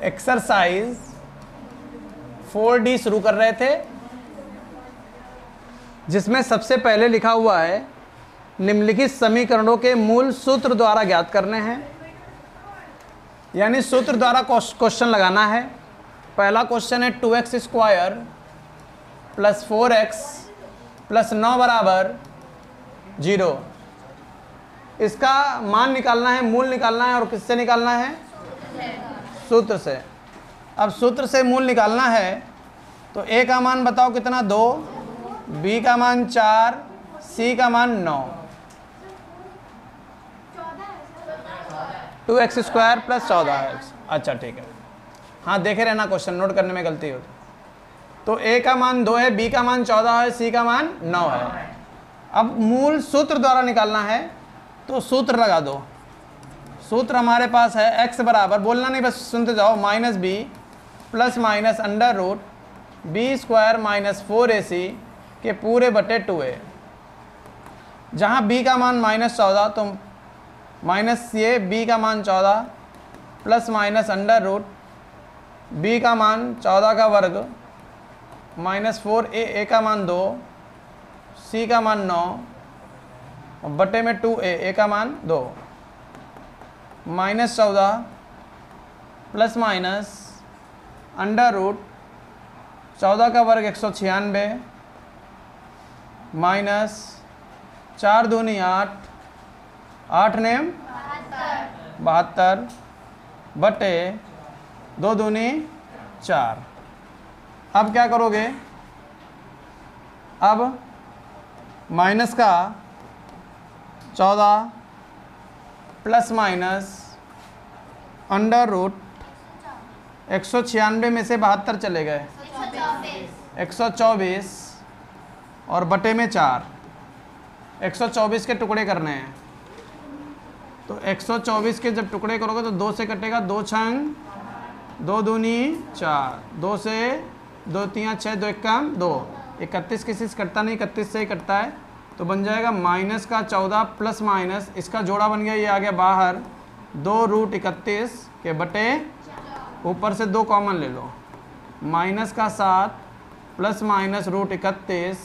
Exercise 4D शुरू कर रहे थे, जिसमें सबसे पहले लिखा हुआ है निम्नलिखित समीकरणों के मूल सूत्र द्वारा ज्ञात करने हैं। यानी सूत्र द्वारा क्वेश्चन लगाना है। पहला क्वेश्चन है 2x square plus 4x plus 9 बराबर 0। इसका मान निकालना है, मूल निकालना है। और किससे निकालना है? सूत्र से। अब सूत्र से मूल निकालना है तो a का मान बताओ कितना? 2, b का मान 4, c का मान 9। 2x square plus 14x। अच्छा ठीक है, हाँ देखे रहना, क्वेश्चन नोट करने में गलती होती। तो a का मान 2 है, b का मान 14 है, c का मान 9 है। अब मूल सूत्र द्वारा निकालना है तो सूत्र लगा दो। सूत्र हमारे पास है x बराबर, बोलना नहीं बस सुनते जाओ, minus b plus minus under root b square minus 4ac के पूरे बटे 2a। जहाँ b का मान -14 तो माइनस ये b का मान 14 plus minus under root b का मान 14 का वर्ग माइनस 4a का मान 2, c का मान 9 और बटे में 2a का मान 2। -14 प्लस माइनस अंडर रूट 14 का वर्ग 196 माइनस 4 दूनी 8, 8 नेम 72 बटे 2 दूनी 4। अब क्या करोगे? अब माइनस का 14 प्लस माइनस अंडर रूट 196 में से 72 चले गए, 124 और बटे में 4। 124 के टुकड़े करने हैं तो 124 के जब टुकड़े करोगे तो 2 से कटेगा, 2 छंग 2 दूनी 4, 2 से 2 3 6, 2 1 2, 31 किसी से कटता नहीं, 31 से ही कटता है तो बन जाएगा माइनस का 14 प्लस माइनस इसका जोड़ा बन गया, ये आ गया बाहर 2 रूट 31 के बटे, ऊपर से 2 कॉमन ले लो, माइनस का 7 प्लस माइनस रूट 31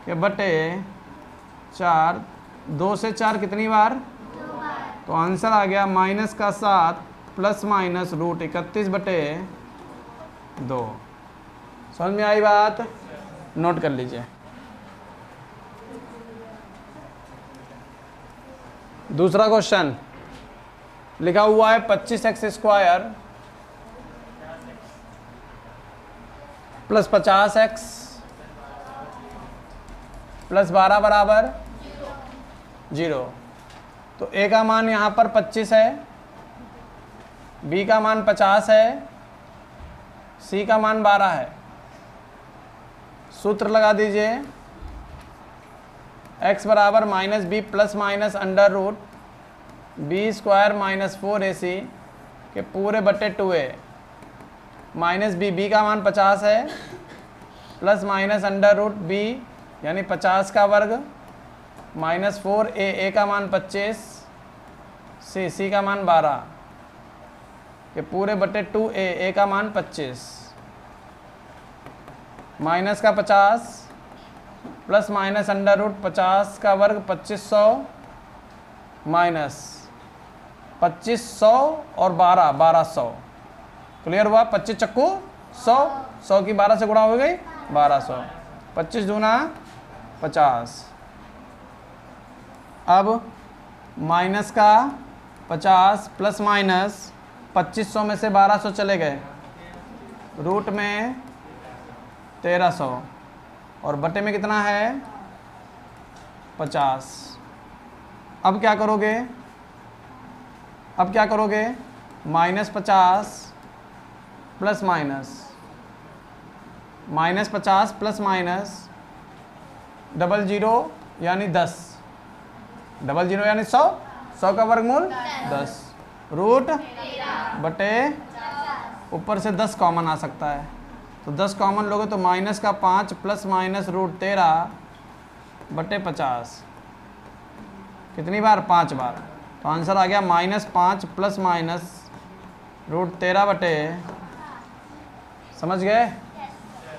के बटे 4। 2 से 4 कितनी बार? तो आंसर आ गया माइनस का 7 प्लस माइनस रूट 31 बटे 2। समझ में आई बात? नोट कर लीजिए। दूसरा क्वेश्चन लिखा हुआ है 25x square plus 50x plus 12 बराबर 0। तो a का मान यहाँ पर 25 है, b का मान 50 है, c का मान 12 है। सूत्र लगा दीजिए, x बराबर minus b plus minus under root b square minus 4ac के पूरे बटे 2a माइनस बी का मान 50 है plus minus under root b यानी 50 का वर्ग माइनस 4a का मान 25, c का मान 12 के पूरे बटे 2a का मान 25। माइनस का 50 प्लस माइनस अंडर रूट 50 का वर्ग 2500 माइनस 2500 और 12 1200। क्लियर हुआ? 25 चक्कू 100, 100 की 12 से गुणा हो गई 1200, 25 दूना 50। अब माइनस का 50 प्लस माइनस 2500 में से 1200 चले गए, रूट में 1300 और बटे में कितना है 50। अब क्या करोगे? अब क्या करोगे? -50 प्लस माइनस -50 प्लस माइनस 00 यानी 10, 00 यानी 100, 100 का वर्गमूल 10 रूट बटे, ऊपर से 10 कॉमन आ सकता है तो 10 कॉमन लोगे तो माइनस का 5 प्लस माइनस रूट 13 बटे 50। कितनी बार? 5 बार। तो आंसर आ गया -5 प्लस माइनस √13 समझ गए?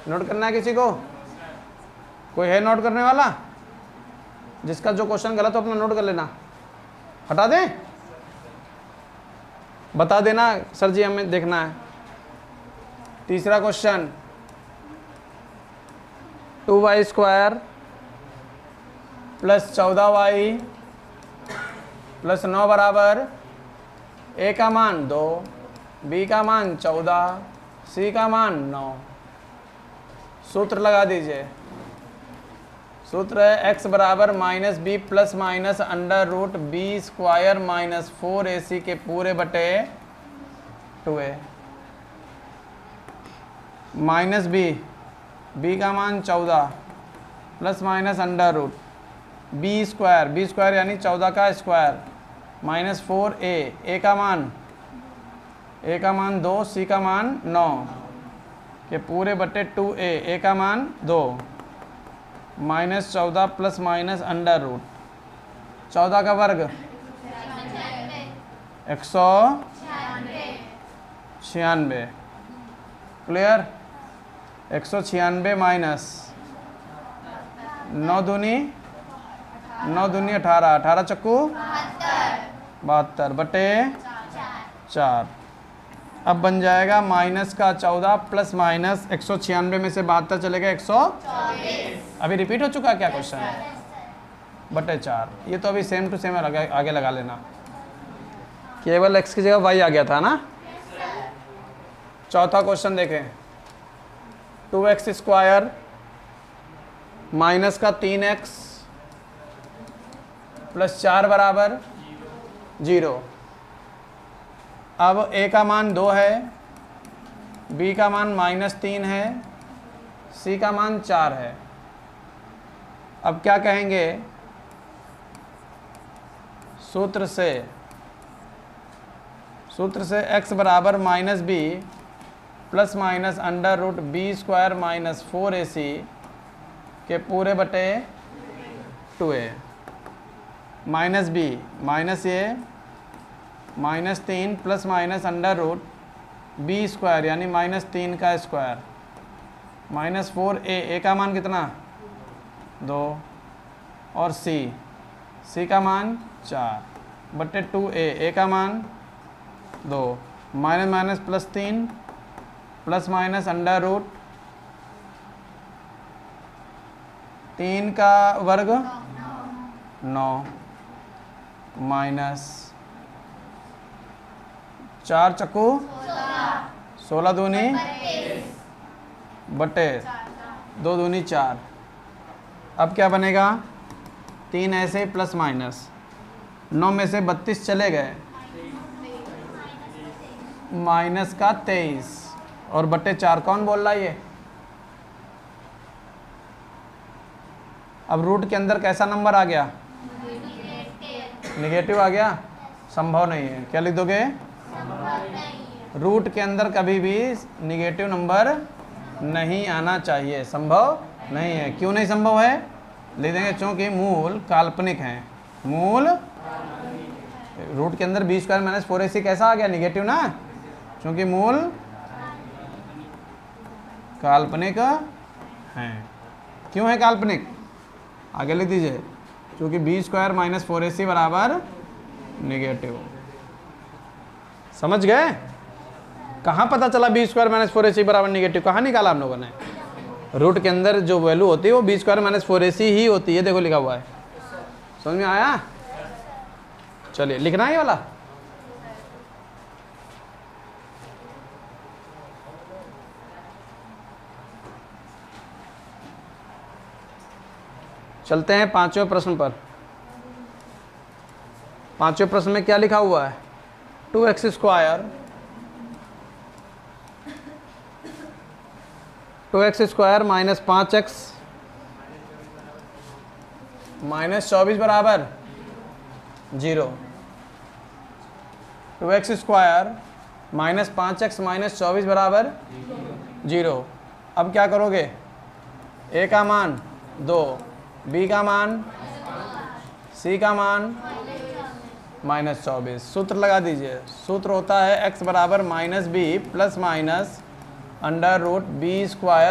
नोट करना है किसी को? कोई है नोट करने वाला? जिसका जो क्वेश्चन गलत हो अपना नोट कर लेना, हटा दें, बता देना सर जी हमें देखना है। तीसरा क्वेश्चन 2y² + 14y + 9 बराबर a का मान 2, b का मान 14, c का मान 9। सूत्र लगा दीजिए। सूत्र है x बराबर -b + (√b² - 4ac के पूरे बटे 2a। -b का मान 14 ± (√b² यानी 14 का स्क्वायर -4a, a का मान 2, c का मान 9 के पूरे बटे 2a, a का मान 2 -14 ± (√14 का वर्ग 196। क्लियर? 196 माइनस 9 दूनी 18, 18 चक्कू 72 बटे 4। अब बन जाएगा माइनस का 14 प्लस माइनस 196 में से 72 चलेगा 124। अभी रिपीट हो चुका है क्या क्वेश्चन? बटे 4। ये तो अभी सेम टू सेम आगे लगा लेना, केवल x की जगह y आ गया था ना। चौथा क्वेश्चन देखें। 2x² माइनस का 3x + 4 बराबर 0। अब a का मान 2 है, b का मान -3 है, c का मान 4 है। अब क्या कहेंगे? सूत्र से x बराबर -b + (√b² - 4ac के पूरे बटे 2a। -b माइनस ये -3 + (√b² यानी -3 का स्क्वायर -4a, a का मान कितना 2 और c का मान 4 बटे 2a, a का मान 2 माइनस +3 + (√3 का वर्ग 9 माइनस 4 चक्कू 16 दूनी बटे 2 दूनी 4। अब क्या बनेगा? 3 ऐसे प्लस माइनस 9 में से 32 चले गए, माइनस का 23 और बटे 4। कौन बोल रहा है ये? अब रूट के अंदर कैसा नंबर आ गया? निगेटिव आ गया। संभव नहीं है। क्या लिख दोगे? रूट के अंदर कभी भी निगेटिव नंबर नहीं आना चाहिए, संभव नहीं है। क्यों नहीं संभव है? लिख देंगे क्योंकि मूल काल्पनिक हैं। मूल रूट के अंदर b² - 4ac कैसा आ गया? निगेटिव ना, क्योंकि मूल काल्पनिक हैं। क्यों है काल्पनिक? आगे लिख दीजिए, क्योंकि b² - 4ac बराबर निगेटिव। समझ गए? कहाँ पता चला b² - 4ac बराबर निगेटिव? कहाँ निकाला हम लोगों ने? रूट के अंदर जो वैल्यू होती है वो b² - 4ac ही होती है। देखो लिखा हुआ है, समझ में आया? चलिए लिखना है ये वाला। चलते हैं पांचवें प्रश्न पर। पांचवें प्रश्न में क्या लिखा हुआ है? 2x² -5x -24 बराबर 0। 2x² -5x -24 बराबर 0। अब क्या करोगे? a का मान 2, b का मान, c का मान -24। सूत्र लगा दीजिए। सूत्र होता है x बराबर -b plus minus under root b²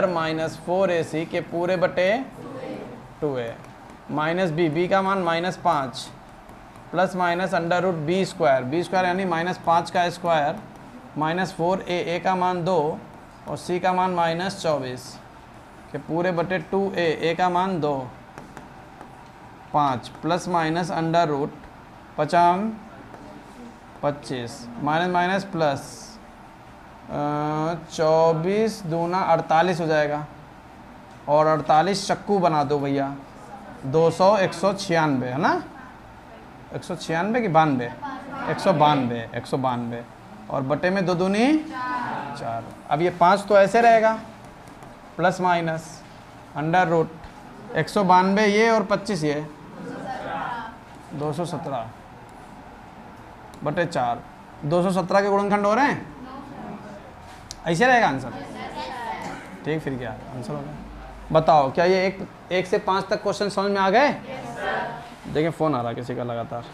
-4ac के पूरे बटे 2a माइनस b का मान -5 plus minus under root b² यानी -5 का स्क्वायर -4a का मान 2 और c का मान -24 के पूरे बटे 2a का मान 2 5 plus minus under root 25 minus minus plus 24 दूना 48 हो जाएगा और 48 चक्कू बना दो भैया 200 196 है ना 196 की 92 192 और बटे में 2 दूनी 4। अब ये 5 तो ऐसे रहेगा प्लस माइनस अंडर रूट 192 ये और 25 ये 217 बटे 4 217 के गुणनखंड हो रहे हैं ऐसे रहेगा आंसर। ठीक फिर क्या आंसर होगा बताओ। क्या ये 1 से 5 तक क्वेश्चन समझ में आ गए? देखिए फ़ोन आ रहा किसी का लगातार।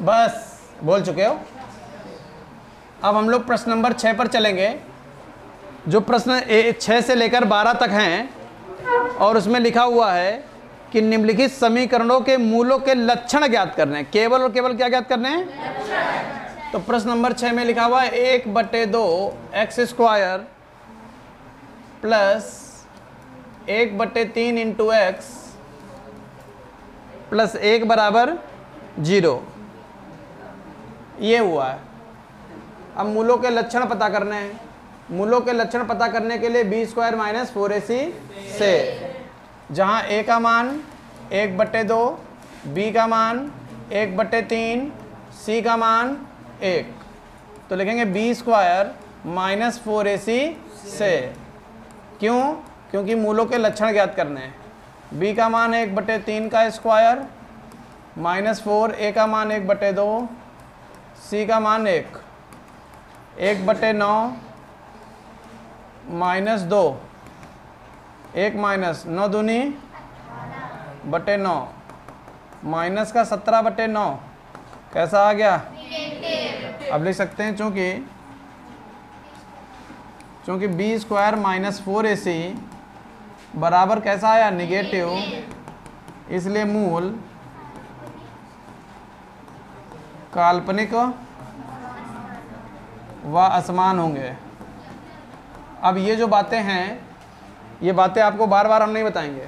बस बोल चुके हो। अब हम लोग प्रश्न नंबर 6 पर चलेंगे। जो प्रश्न 6 से लेकर 12 तक हैं और उसमें लिखा हुआ है कि निम्नलिखित समीकरणों के मूलों के लक्षण ज्ञात करने हैं। केवल और केवल क्या ज्ञात करने हैं? तो प्रश्न नंबर 6 में लिखा हुआ है 1/2 x² plus 1/3 into x plus 1 बराबर 0 ये हुआ है। अब मूलों के लक्षण पता करने हैं। मूलों के लक्षण पता करने के लिए b² - 4ac से जहाँ a का मान 1/2 b का मान 1/3 c का मान 1 तो लिखेंगे b² - 4ac से। क्यों? क्योंकि मूलों के लक्षण ज्ञात करने हैं। b का मान 1/3 का स्क्वायर -4 a का मान 1/2 c का मान 1 1/9 -2 1 माइनस 9 दूनी बटे 9 माइनस का 17/9 कैसा आ गया? अब लिख सकते हैं चूंकि b² - 4ac बराबर कैसा आया? निगेटिव, इसलिए मूल काल्पनिक व असमान होंगे। अब ये जो बातें हैं ये बातें आपको बार बार हम नहीं बताएंगे,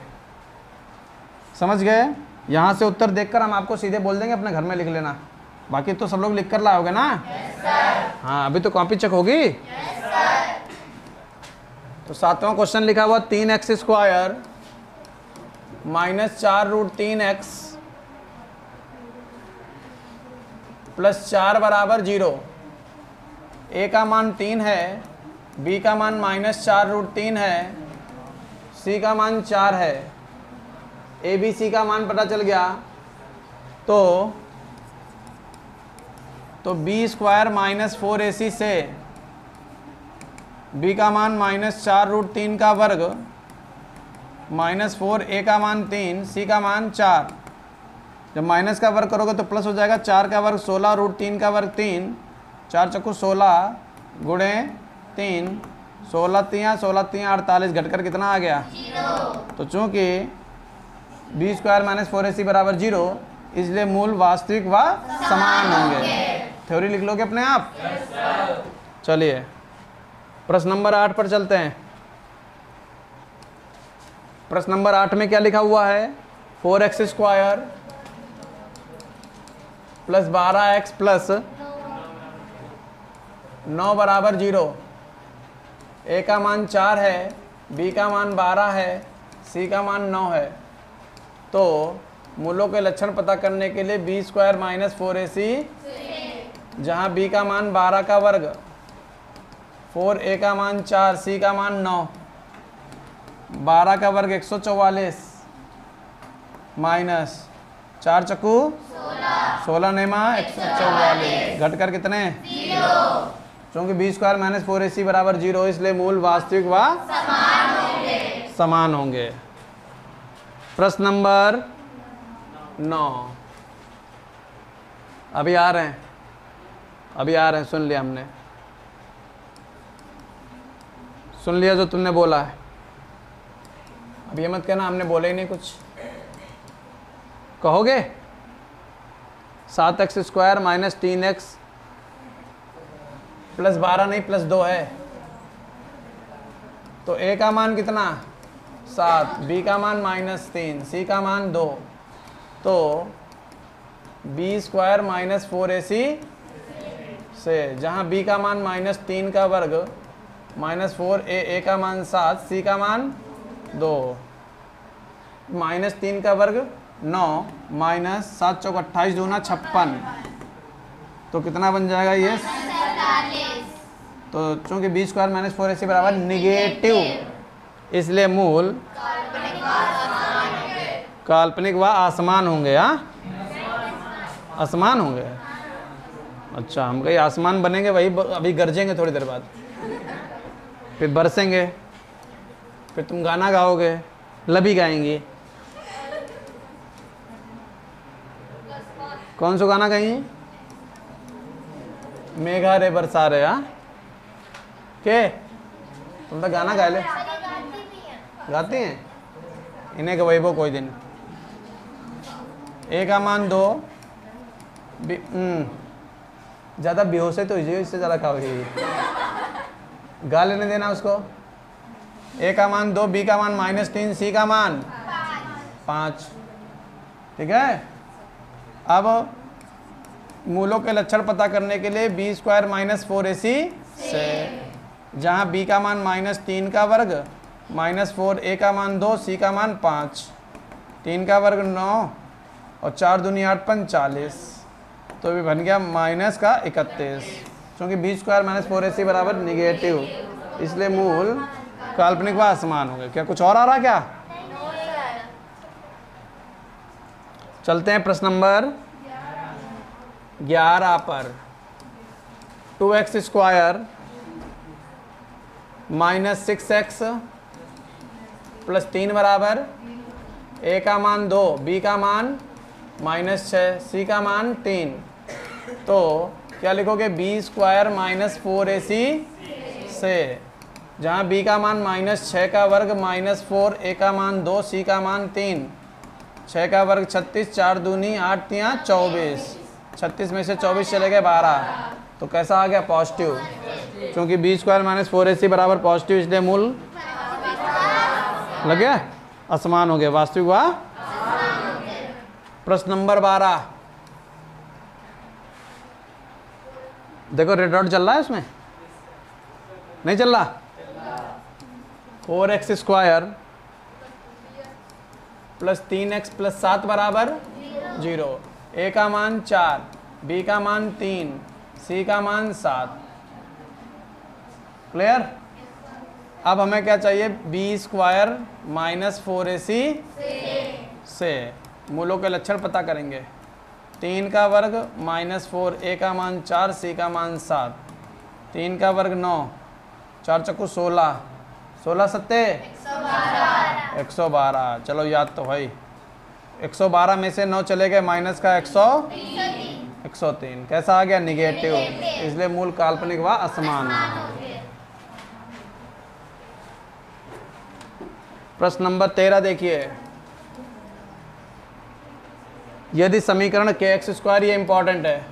समझ गए? यहाँ से उत्तर देखकर हम आपको सीधे बोल देंगे अपने घर में लिख लेना। बाकी तो सब लोग लिख कर लाओगे ना? हाँ अभी तो कॉपी चेक होगी। तो 7वां क्वेश्चन लिखा हुआ 3x² -4√3x प्लस 4 बराबर 0। a का मान 3 है, b का मान -4√3 है, c का मान 4 है। a b c का मान पता चल गया तो b² - 4ac से b का मान -4√3 का वर्ग -4 a का मान 3 c का मान 4। जब माइनस का वर्ग करोगे तो प्लस हो जाएगा। 4 का वर्ग 16√3 का वर्ग 3 4 चक्कू 16 गुणे 3 16 3 48 घटकर कितना आ गया? 0। तो चूंकि b² - 4ac बराबर 0 इसलिए मूल वास्तविक व समान होंगे। थ्योरी लिख लोगे अपने आप? चलिए प्रश्न नंबर 8 पर चलते हैं। प्रश्न नंबर 8 में क्या लिखा हुआ है? 4x² प्लस 12x प्लस 9 बराबर 0। a का मान 4 है, b का मान 12 है, c का मान 9 है। तो मूलों के लक्षण पता करने के लिए b² - 4ac जहाँ b का मान 12 का वर्ग 4 a का मान 4 c का मान 9 12 का वर्ग 144 माइनस 4 चक्कू 16 नेमा 144 घटकर कितने? 0। क्योंकि b² - 4ac बराबर 0 इसलिए मूल वास्तविक व समान होंगे। प्रश्न नंबर 9 अभी आ रहे हैं, अभी आ रहे हैं, सुन लिया हमने, सुन लिया जो तुमने बोला है। अब ये मत कहना हमने बोला ही नहीं कुछ, कहोगे 7x² माइनस 3x प्लस 12 नहीं प्लस 2 है, तो a का मान कितना 7, b का मान -3, c का मान 2, तो b² माइनस 4ac से, जहाँ b का मान -3 का वर्ग -4, a का मान 7, c का मान 2, -3 का वर्ग 9 माइनस 7 चौक 28 दूना 56, तो कितना बन जाएगा ये 47। तो चूंकि b² माइनस 4ac बराबर निगेटिव, इसलिए मूल काल्पनिक व आसमान होंगे। हाँ, आसमान होंगे। अच्छा, हम कहीं आसमान बनेंगे, वही अभी गरजेंगे थोड़ी देर बाद, फिर बरसेंगे, फिर तुम गाना गाओगे, लबी गाएंगी। कौन सा गाना गाएंगी? मेघा रे बरसा रे। हाँ के तुम तो गाना गा ले, गाती हैं, इन्हें गवाई वो कोई दिन। a का मान 2, ज़्यादा बेहोश है तो इससे ज़्यादा खाओगी, गा लेने देना उसको। a का मान 2, b का मान -3, c का मान 5। ठीक है, अब मूलों के लक्षण पता करने के लिए b² माइनस 4ac से, जहाँ b का मान -3 का वर्ग -4, a का मान 2, c का मान 5, 3 का वर्ग 9 और 4 दूनी 8 45, तो भी बन गया -31, क्योंकि b² माइनस 4ac बराबर निगेटिव, इसलिए मूल काल्पनिक व असमान हो गए। क्या कुछ और आ रहा क्या? चलते हैं प्रश्न नंबर 11 पर। 2x² माइनस 6x प्लस 3 बराबर a का मान 2, b का मान -6, c का मान 3, तो क्या लिखोगे b² माइनस 4ac से, जहाँ b का मान -6 का वर्ग -4, a का मान 2, c का मान 3, 6 का वर्ग 36, 4 दूनी 8 तियाँ 24, 36 में से 24 चले गए 12, तो कैसा आ गया पॉजिटिव, क्योंकि b² माइनस 4ac बराबर पॉजिटिव, इसलिए मूल लग गया असमान हो गया, वास्तविक हुआ। प्रश्न नंबर 12, देखो रेड डॉट चल रहा है उसमें, नहीं चल रहा। 4x² प्लस 3x प्लस 7 बराबर 0, a का मान 4, b का मान 3, c का मान 7। क्लियर? अब हमें क्या चाहिए, b² माइनस 4ac से मूलों के लक्षण पता करेंगे। 3 का वर्ग -4, a का मान 4, c का मान 7, 3 का वर्ग 9, 4 चक्कू 16, 16 सत्ते 112। चलो याद तो भाई, 112 में से 9 चले गए, माइनस का 103, कैसा आ गया निगेटिव, इसलिए मूल काल्पनिक व असमान है। प्रश्न नंबर 13 देखिए, यदि समीकरण kx², ये इंपॉर्टेंट है,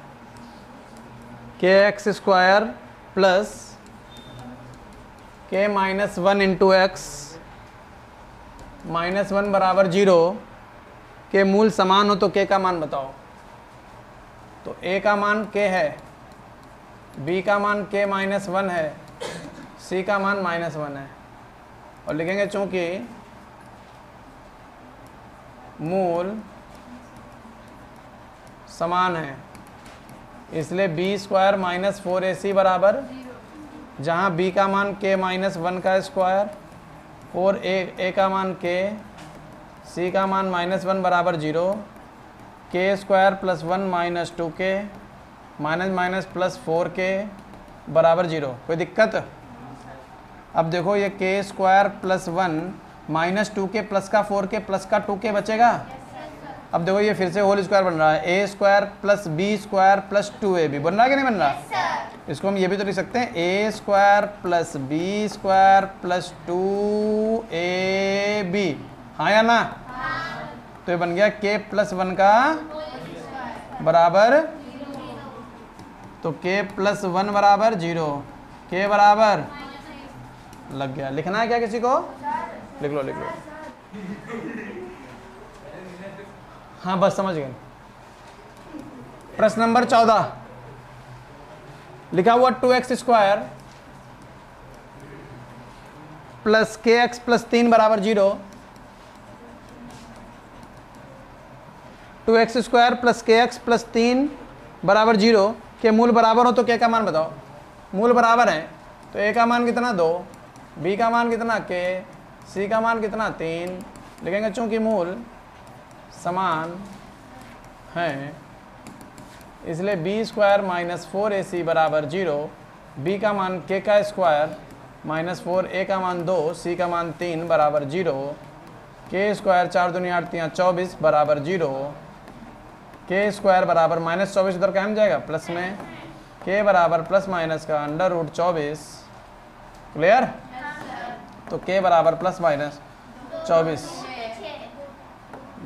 kx² plus k minus 1 into x -1 बराबर 0 के मूल समान हो तो k का मान बताओ। तो a का मान k है, b का मान k -1 है, c का मान -1 है, और लिखेंगे चूंकि मूल समान है, इसलिए b² माइनस 4ac बराबर, जहाँ b का मान k -1 का स्क्वायर, और a का मान k, c का मान -1 बराबर 0, k² plus 1 minus 2k minus plus 4k बराबर 0। कोई दिक्कत? अब देखो ये k² plus 1 minus 2k plus का 4k प्लस का 2k बचेगा। अब देखो ये फिर से होल स्क्वायर बन रहा है, A square plus B square plus 2ab बन रहा है कि नहीं बन रहा? इसको हम ये भी तो लिख सकते हैं, A square plus B square plus 2ab, हाँ या ना? तो ये बन गया k प्लस 1 का बराबर, तो k प्लस 1 बराबर 0, k बराबर लग गया। लिखना है क्या किसी को? लिख लो लिख लो। हाँ बस समझ गए। प्रश्न नंबर 14 लिखा हुआ 2x स्क्वायर प्लस के एक्स प्लस 3 बराबर 0। 2x स्क्वायर प्लस के एक्स प्लस 3 बराबर 0 के मूल बराबर हो तो k का मान बताओ। मूल बराबर है तो a का मान कितना 2, b का मान कितना k, c का मान कितना 3 लिखेंगे। चूंकि मूल समान हैं इसलिए बी स्क्वायर माइनस 4ac बराबर 0, b का मान k का स्क्वायर माइनस 4a का मान 2, c का मान 3 बराबर 0, k स्क्वायर 4 दूनी 8 3 24 बराबर 0, k स्क्वायर बराबर माइनस 24 उधर क्या जाएगा प्लस में, k बराबर प्लस माइनस का अंडर रूट 24। क्लियर? तो k बराबर प्लस माइनस 24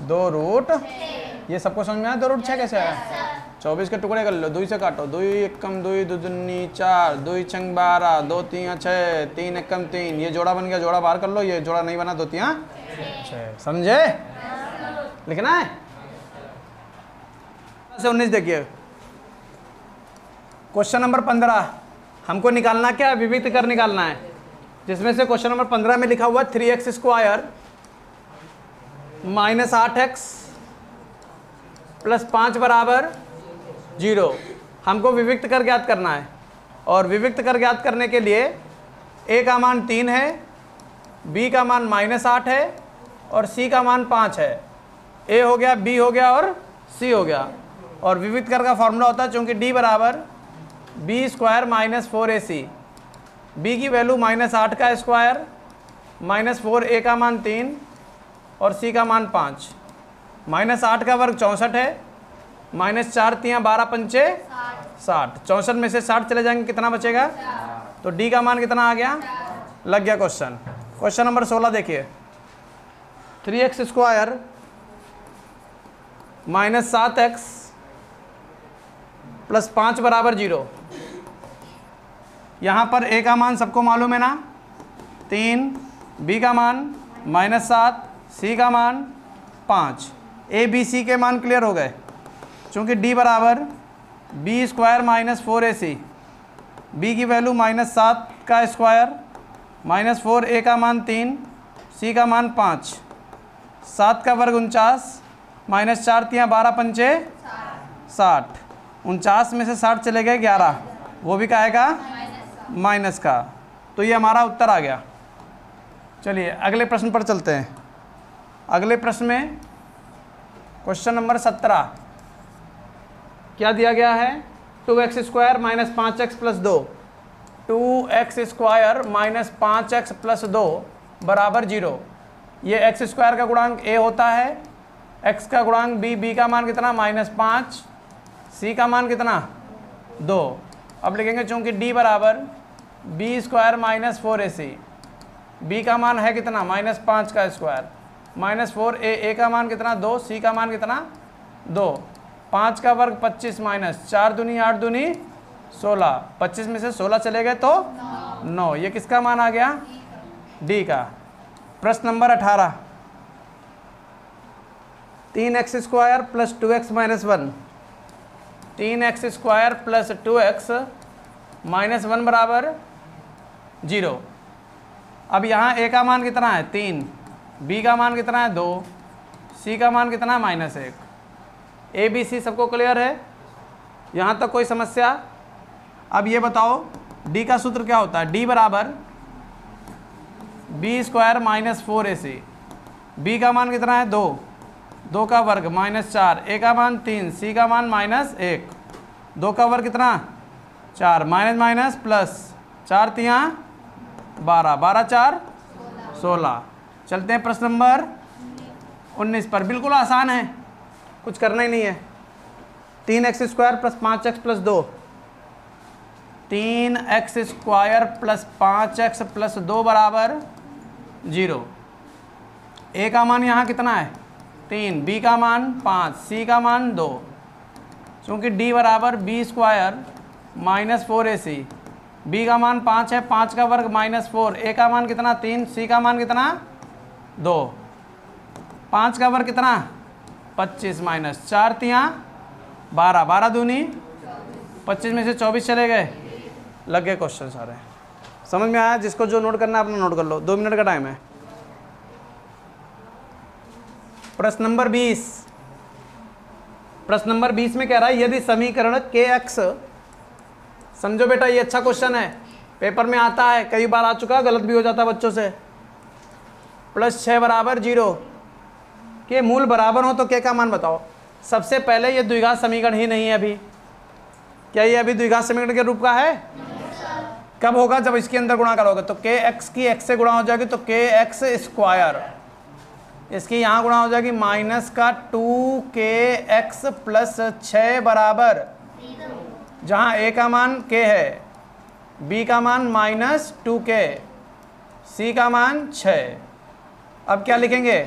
2 रूट, ये सबको समझ में आया? 2 रूट 6 कैसे आया? 24 के टुकड़े कर लो, 2 से काटो, 2 एकम 2 2 दूनी 4, 2 छंग 12, 2 3 6, 3 एकम 3, ये जोड़ा बन गया, जोड़ा बाहर कर लो, ये जोड़ा नहीं बना, 2 3 6। समझे? लिखना है से 19। देखिए क्वेश्चन नंबर 15 हमको निकालना क्या? विविक्त कर निकालना है, जिसमें से क्वेश्चन नंबर 15 में लिखा हुआ 3x square minus 8x plus 5 बराबर 0 हमको विविक्त कर ज्ञात करना है। और विविक्त कर ज्ञात करने के लिए a का मान 3 है, b का मान माइनस 8 है और c का मान 5 है। a हो गया, b हो गया और c हो गया। और विविक्त कर का फॉर्मूला होता है चूंकि d बराबर b square minus 4ac, b की वैल्यू माइनस 8 का स्क्वायर माइनस 4a का मान 3 और c का मान 5। माइनस 8 का वर्ग 64 है, माइनस 4 3 12 पंचे 60, 64 में से 60 चले जाएंगे, कितना बचेगा? तो d का मान कितना आ गया? लग गया क्वेश्चन। क्वेश्चन नंबर 16 देखिए, 3x square minus 7x plus 5 बराबर 0। यहाँ पर a का मान सबको मालूम है ना 3, b का मान माइनस 7, c का मान 5, a b c के मान क्लियर हो गए। चूँकि d बराबर b square minus 4ac, b की वैल्यू माइनस 7 का स्क्वायर माइनस 4a का मान 3, c का मान 5, 7 का वर्ग 49, माइनस 4 3 12 पंचे 60, 49 में से 60 चले गए 11, वो भी क्या आएगा? माइनस का। तो ये हमारा उत्तर आ गया। चलिए अगले प्रश्न पर चलते हैं। अगले प्रश्न में क्वेश्चन नंबर 17 क्या दिया गया है? 2x square minus 5x plus 2, 2x square minus 5x plus 2 बराबर 0। ये x स्क्वायर का गुणांक a होता है, x का गुणांक b, b का मान कितना? माइनस 5, c का मान कितना? 2। अब लिखेंगे चूंकि d बराबर b square minus 4ac, b का मान है कितना? माइनस 5 का स्क्वायर माइनस 4a, का मान कितना? 2, c का मान कितना? 2, 5 का वर्ग 25 माइनस 4 दूनी 8 दूनी 16, 25 में से 16 चले गए तो 9। ये किसका मान आ गया? d का। प्रश्न number 18, 3x square plus 2x minus 1, 3x square plus 2x minus 1 बराबर 0। अब यहाँ a का मान कितना है? 3, b का मान कितना है? 2, c का मान कितना है? माइनस 1। a b c सबको क्लियर है? यहाँ तक कोई समस्या? अब ये बताओ d का सूत्र क्या होता है? d बराबर b square minus 4ac, b का मान कितना है? 2, 2 का वर्ग माइनस 4, a का मान 3, c का मान माइनस 1, 2 का वर्ग कितना? 4, माइनस माइनस प्लस, 4 3 12, 12 4 16। चलते हैं प्रश्न नंबर 19 पर। बिल्कुल आसान है, कुछ करना ही नहीं है। 3x square plus 5x plus 2, 3x square plus 5x plus 2 बराबर 0। a का मान यहाँ कितना है 3, b का मान 5, c का मान 2। चूँकि d बराबर b square minus 4ac, b का मान 5 है, 5 का वर्ग माइनस 4, a का मान कितना 3, c का मान कितना 2, 5 का वर्ग कितना 25 माइनस 4 तियाँ 12, 12 दूनी 25 में से 24 चले गए, लग गए क्वेश्चन सारे। समझ में आया? जिसको जो नोट करना है अपना नोट कर लो, 2 मिनट का टाइम है। प्रश्न नंबर 20, प्रश्न नंबर 20 में कह रहा है यदि समीकरण kx, समझो बेटा ये अच्छा क्वेश्चन है, पेपर में आता है, कई बार आ चुका, गलत भी हो जाता है बच्चों से। प्लस 6 बराबर 0 के मूल बराबर हो तो k का मान बताओ। सबसे पहले ये द्विघात समीकरण ही नहीं है अभी। क्या ये अभी द्विघात समीकरण के रूप का है? कब होगा? जब इसके अंदर गुणा करोगे तो kx की x से गुणा हो जाएगी तो kx स्क्वायर, इसकी यहाँ गुणा हो जाएगी माइनस का 2kx प्लस 6 बराबर, जहाँ a का मान k है, b का मान माइनस 2k, c का मान 6। अब क्या लिखेंगे?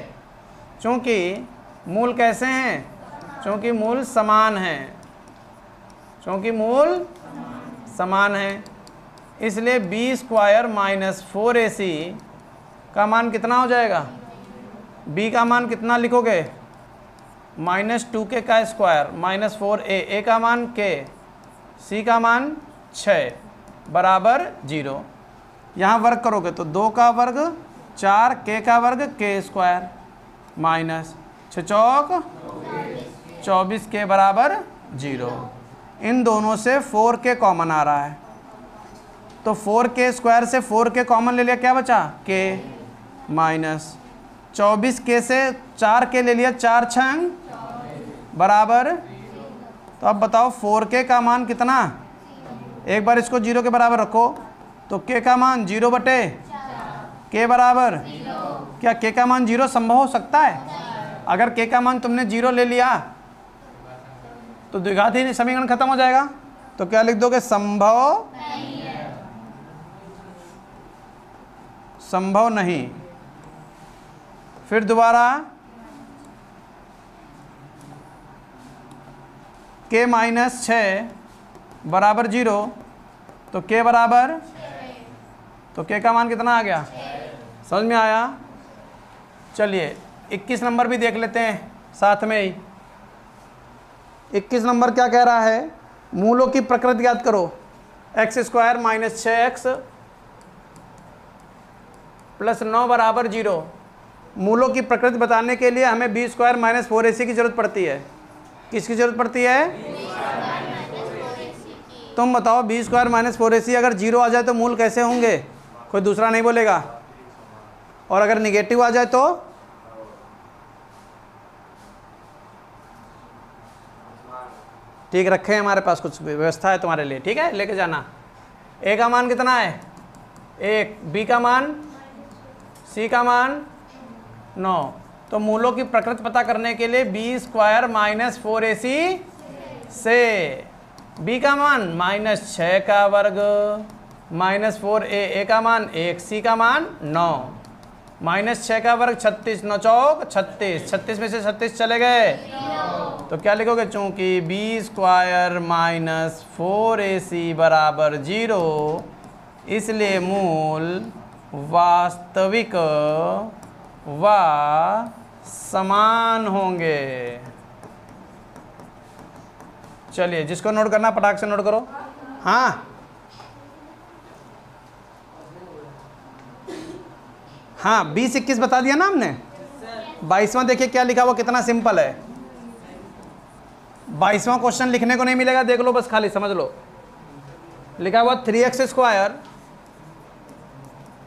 चूँकि मूल कैसे हैं? चूँकि मूल समान हैं, चूँकि मूल समान हैं, इसलिए b स्क्वायर माइनस 4ac का मान कितना हो जाएगा? b का मान कितना लिखोगे? माइनस 2k का स्क्वायर माइनस 4a, a का मान k, c का मान 6 बराबर 0। यहाँ वर्ग करोगे तो 2 का वर्ग 4, k का वर्ग k स्क्वायर माइनस 6 चौक 24 के बराबर 0। इन दोनों से 4k कॉमन आ रहा है तो 4k स्क्वायर से 4k कॉमन ले लिया, क्या बचा k माइनस 24k से 4k ले लिया, 4 छंग बराबर। तो अब बताओ 4k का मान कितना? एक बार इसको 0 के बराबर रखो तो k का मान 0 बटे k बराबर, क्या k का मान 0 संभव हो सकता है? अगर k का मान तुमने 0 ले लिया तो द्विघात ही समीकरण खत्म हो जाएगा। तो क्या लिख दोगे? संभव संभव नहीं। फिर दोबारा k माइनस 6 बराबर 0 तो k बराबर, तो k का मान कितना आ गया? समझ में आया? चलिए 21 नंबर भी देख लेते हैं साथ में ही। 21 नंबर क्या कह रहा है? मूलों की प्रकृति याद करो। X square minus 6x plus 9 बराबर 0। मूलों की प्रकृति बताने के लिए हमें b स्क्वायर माइनस 4ac की जरूरत पड़ती है। किसकी जरूरत पड़ती है? तुम बताओ b स्क्वायर माइनस 4ac अगर 0 आ जाए तो मूल कैसे होंगे? कोई दूसरा नहीं बोलेगा। और अगर निगेटिव आ जाए तो? ठीक, रखे हैं हमारे पास कुछ व्यवस्था है तुम्हारे लिए, ठीक है, लेके जाना। a का मान कितना है? 1, b का मान, c का मान 9। तो मूलों की प्रकृति पता करने के लिए b स्क्वायर माइनस 4ac से b का मान माइनस 6 का वर्ग माइनस 4a, का मान 1, c का मान 9, माइनस 6 का वर्ग 36, 9 चौक 36, 36 में से 36 चले गए तो क्या लिखोगे? चूँकि b स्क्वायर माइनस 4ac बराबर 0, इसलिए मूल वास्तविक व समान होंगे। चलिए जिसको नोट करना पटाख से नोट करो। हाँ हाँ 20-21 बता दिया ना हमने। 22वां देखिए क्या लिखा हुआ, कितना सिंपल है। 22वां क्वेश्चन लिखने को नहीं मिलेगा, देख लो बस, खाली समझ लो। लिखा हुआ 3x square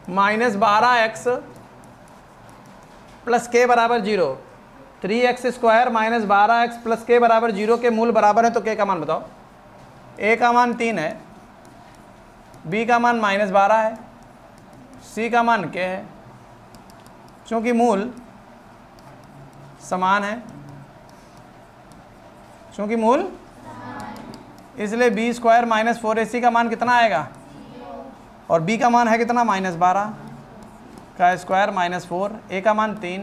minus 12x plus k बराबर 0। 3x square minus 12x plus k बराबर 0 के मूल बराबर है तो k का मान बताओ। a का मान 3 है, b का मान माइनस 12 है, c का मान k है। चूँकि मूल समान है क्योंकि मूल, इसलिए बी स्क्वायर माइनस 4ac का मान कितना आएगा, और b का मान है कितना -12 का स्क्वायर माइनस 4, a का मान 3,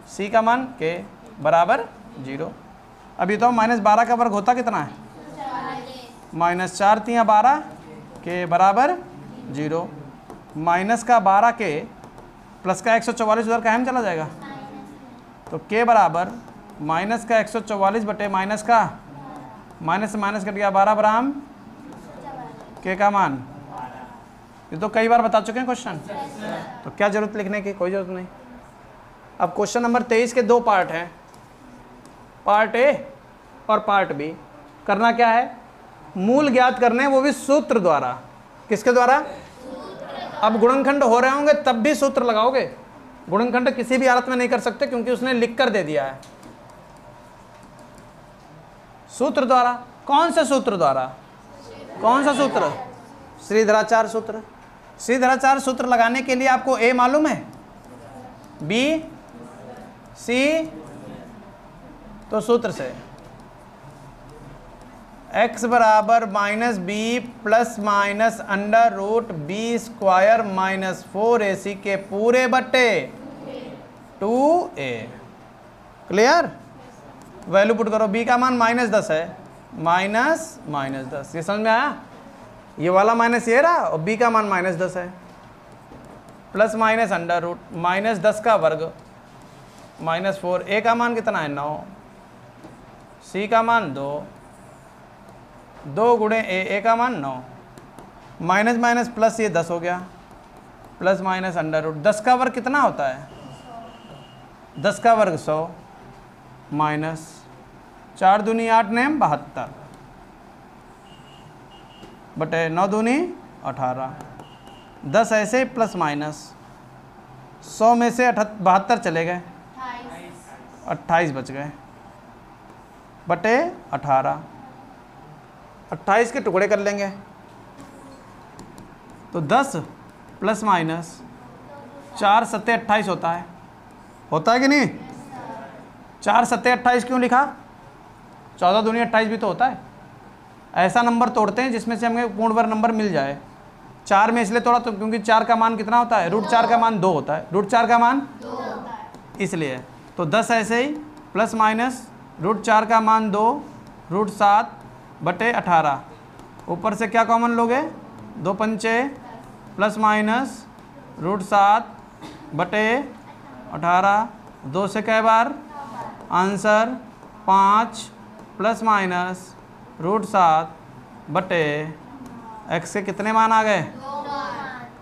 c का मान k बराबर 0। अभी तो -12 का वर्ग होता कितना है, -4 3 12 k बराबर 0। माइनस का 12 k प्लस का 144 उधर कायम चला जाएगा, तो k बराबर माइनस का 144 बटे माइनस का माइनस से माइनस कट गया 12 बराम k का मान। ये तो कई बार बता चुके हैं क्वेश्चन, तो क्या जरूरत लिखने की, कोई जरूरत नहीं। अब क्वेश्चन नंबर 23 के दो पार्ट हैं, पार्ट ए और पार्ट बी। करना क्या है, मूल ज्ञात करने, वो भी सूत्र द्वारा। किसके द्वारा, अब गुणनखंड हो रहे होंगे तब भी सूत्र लगाओगे, गुणनखंड किसी भी हालत में नहीं कर सकते क्योंकि उसने लिख कर दे दिया है। सूत्र द्वारा, कौन से सूत्र द्वारा, कौन सा सूत्र, श्रीधराचार्य सूत्र। श्रीधराचार्य सूत्र लगाने के लिए आपको ए मालूम है, बी सी, तो सूत्र से x बराबर -b plus minus under root b square minus 4ac के पूरे बट्टे 2a। क्लियर, वैल्यू पुट करो, b का मान -10 है, -10, ये समझ में आया, ये वाला माइनस ये रहा और b का मान -10 है, प्लस माइनस अंडर रूट -10 का वर्ग -4, a का मान कितना है 9, c का मान 2 गुणे a का मान 9, माइनस माइनस प्लस ये 10 हो गया, प्लस माइनस अंडर रूट 10 का वर्ग कितना होता है, 10 का वर्ग 100, माइनस 4 दूनी 8 नेम 72 बटे 9 दूनी 18, 10 ऐसे प्लस माइनस 100 में से 72 चले गए, 28 बच गए बटे 18, 28 के टुकड़े कर लेंगे तो 10 प्लस माइनस 4 सत्ते 28 होता है कि नहीं, 4 सत्ते 28 क्यों लिखा, 14 दूनी 28 भी तो होता है। ऐसा नंबर तोड़ते हैं जिसमें से हमें पूर्ण वर्ग नंबर मिल जाए। 4 में इसलिए तोड़ा तो क्योंकि 4 का मान कितना होता है, √4 का मान 2 होता है, √4 का मान 2 होता है, इसलिए तो 10 ऐसे ही प्लस माइनस √4 का मान 2, √7 बटे 18, ऊपर से क्या कॉमन लोगे, 2 पंचे प्लस माइनस √7 बटे 18, 2 से कई बार आंसर 5 प्लस माइनस √7 बटे x के कितने मान आ गए,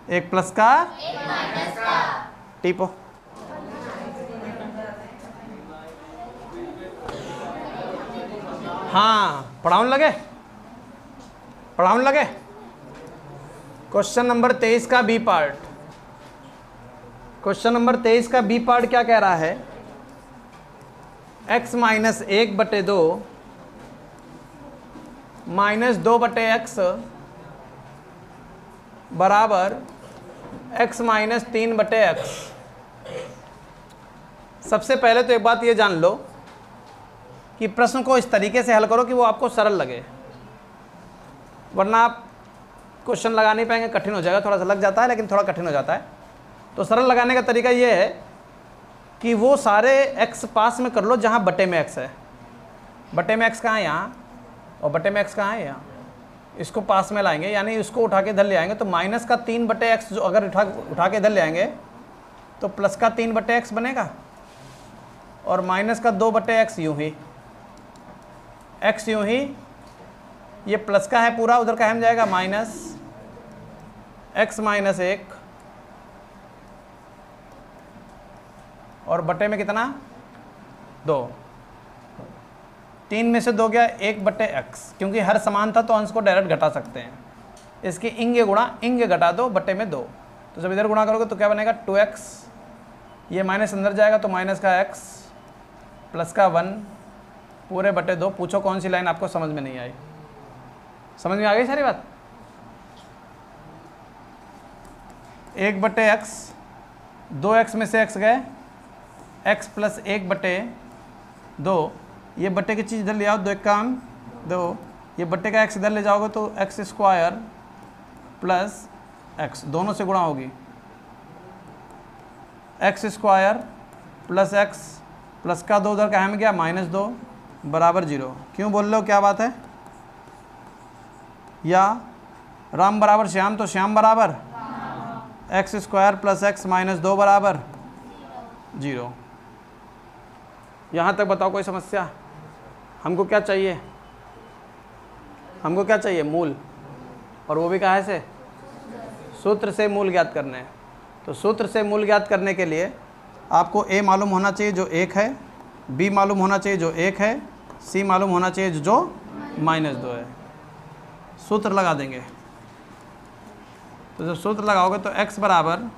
एक प्लस का एक माइनस का, टिपो। हाँ, पढ़ाने लगे। क्वेश्चन नंबर 23 का बी पार्ट, क्वेश्चन नंबर 23 का बी पार्ट क्या कह रहा है, x माइनस 1 बटे 2 माइनस 2 बटे x बराबर x माइनस 3 बटे x। सबसे पहले तो एक बात ये जान लो कि प्रश्न को इस तरीके से हल करो कि वो आपको सरल लगे, वरना आप क्वेश्चन लगा नहीं पाएंगे, कठिन हो जाएगा। थोड़ा सा लग जाता है लेकिन थोड़ा कठिन हो जाता है। तो सरल लगाने का तरीका ये है कि वो सारे x पास में कर लो जहाँ बटे में x है। बटे में x कहाँ है, यहाँ, और बटे में x कहाँ है, यहाँ। इसको पास में लाएंगे, यानी इसको उठा के इधर ले आएंगे तो माइनस का 3 बटे x जो अगर उठा के इधर ले आएंगे तो प्लस का 3 बटे x बनेगा, और माइनस का 2 बटे x यूँ ही, x यूँ ही, ये प्लस का है पूरा, उधर का हम जाएगा माइनस x माइनस 1, और बटे में कितना 2, 3 में से 2 गया 1 बटे x, क्योंकि हर समान था तो अंश को डायरेक्ट घटा सकते हैं। इसकी इंगे गुणा इंगे घटा दो बटे में 2, तो जब इधर गुणा करोगे तो क्या बनेगा 2x, ये माइनस अंदर जाएगा तो माइनस का x प्लस का 1 पूरे बटे 2। पूछो कौन सी लाइन आपको समझ में नहीं आई, समझ में आ गई सारी बात। 1 बटे x, 2x में से x गए, x प्लस 1 बटे 2 ये बट्टे की चीज़ इधर ले आओ, दो एक काम दो, ये बट्टे का x इधर ले जाओगे तो एक्स स्क्वायर प्लस एक्स दोनों से गुणा होगी, x square plus x plus का 2 उधर कहाँ में गया -2 बराबर 0। क्यों बोल रहे हो, क्या बात है? या राम बराबर श्याम, तो श्याम बराबर एक्स स्क्वायर प्लस एक्स -2 बराबर 0। यहाँ तक बताओ कोई समस्या? हमको क्या चाहिए? हमको क्या चाहिए? मूल, और वो भी कहाँ से? सूत्र से मूल ज्ञात करने हैं। तो सूत्र से मूल ज्ञात करने के लिए आपको a मालूम होना चाहिए जो 1 है, b मालूम होना चाहिए जो 1 है, c मालूम होना चाहिए जो -2 है। सूत्र लगा देंगे। तो जब सूत्र लगाओगे तो x बराबर